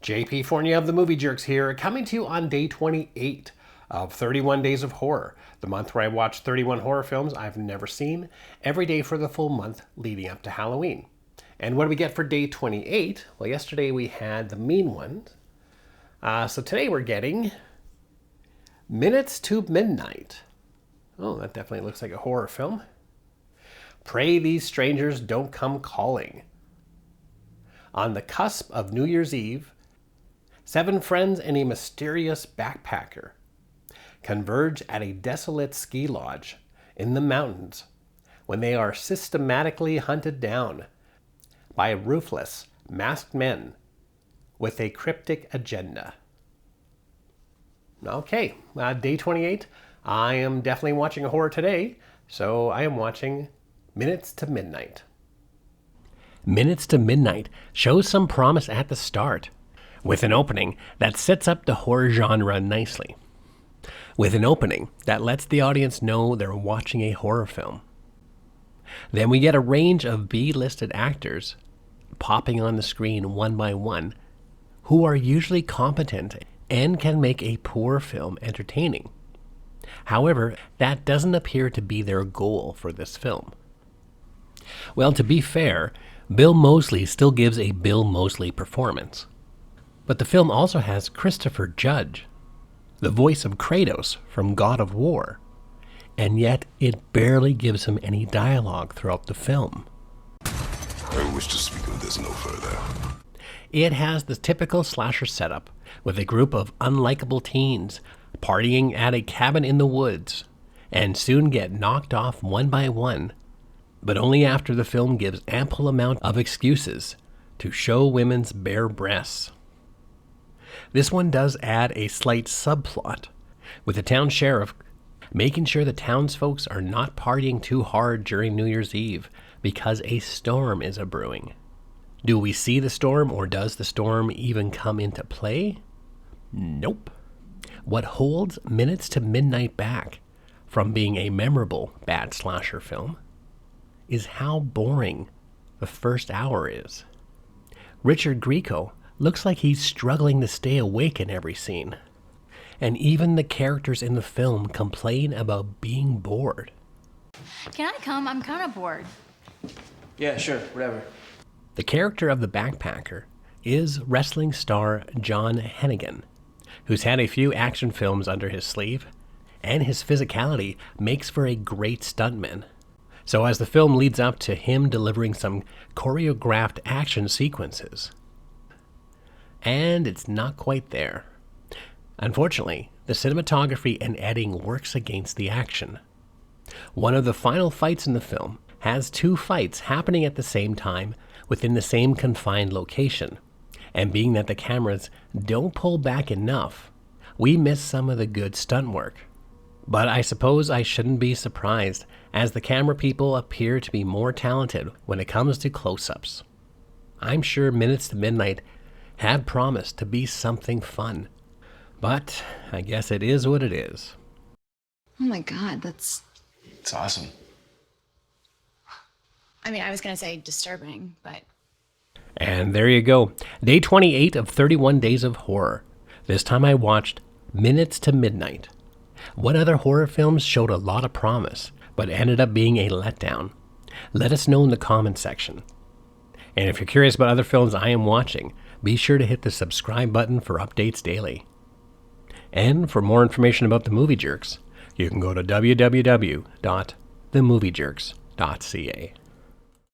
JP Fournier of the Movie Jerks here, coming to you on day 28 of 31 Days of Horror, the month where I watch 31 horror films I've never seen, every day for the full month leading up to Halloween. And what do we get for day 28? Well, yesterday we had The Mean Ones. So today we're getting Minutes to Midnight. Oh, that definitely looks like a horror film. Pray These Strangers Don't Come Calling. On the cusp of New Year's Eve, 7 friends and a mysterious backpacker converge at a desolate ski lodge in the mountains when they are systematically hunted down by ruthless, masked men with a cryptic agenda. Okay, day 28. I am definitely watching a horror today, so I am watching Minutes to Midnight. Minutes to Midnight shows some promise at the start, with an opening that sets up the horror genre nicely. With an opening that lets the audience know they're watching a horror film. Then we get a range of B-listed actors popping on the screen one by one, who are usually competent and can make a poor film entertaining. However, that doesn't appear to be their goal for this film. Well, to be fair, Bill Moseley still gives a Bill Moseley performance. But the film also has Christopher Judge, the voice of Kratos from God of War, and yet it barely gives him any dialogue throughout the film. I wish to speak of this no further. It has the typical slasher setup, with a group of unlikable teens partying at a cabin in the woods, and soon get knocked off one by one, but only after the film gives ample amount of excuses to show women's bare breasts. This one does add a slight subplot, with the town sheriff making sure the townsfolk are not partying too hard during New Year's Eve because a storm is a-brewing. Do we see the storm, or does the storm even come into play? Nope. What holds Minutes to Midnight back from being a memorable bad slasher film is how boring the first hour is. Richard Grieco looks like he's struggling to stay awake in every scene. And even the characters in the film complain about being bored. Can I come? I'm kind of bored. Yeah, sure, whatever. The character of the backpacker is wrestling star John Hennigan, who's had a few action films under his sleeve, and his physicality makes for a great stuntman. So as the film leads up to him delivering some choreographed action sequences, and it's not quite there. Unfortunately, the cinematography and editing works against the action. One of the final fights in the film has 2 fights happening at the same time within the same confined location, and being that the cameras don't pull back enough, we miss some of the good stunt work. But I suppose I shouldn't be surprised, as the camera people appear to be more talented when it comes to close-ups. I'm sure Minutes to Midnight had promised to be something fun, but I guess it is what it is. Oh my God, It's awesome. I mean, I was gonna say disturbing, but... And there you go. Day 28 of 31 Days of Horror. This time I watched Minutes to Midnight. What other horror films showed a lot of promise, but ended up being a letdown? Let us know in the comment section. And if you're curious about other films I am watching, be sure to hit the subscribe button for updates daily. And for more information about the Movie Jerks, you can go to www.themoviejerks.ca.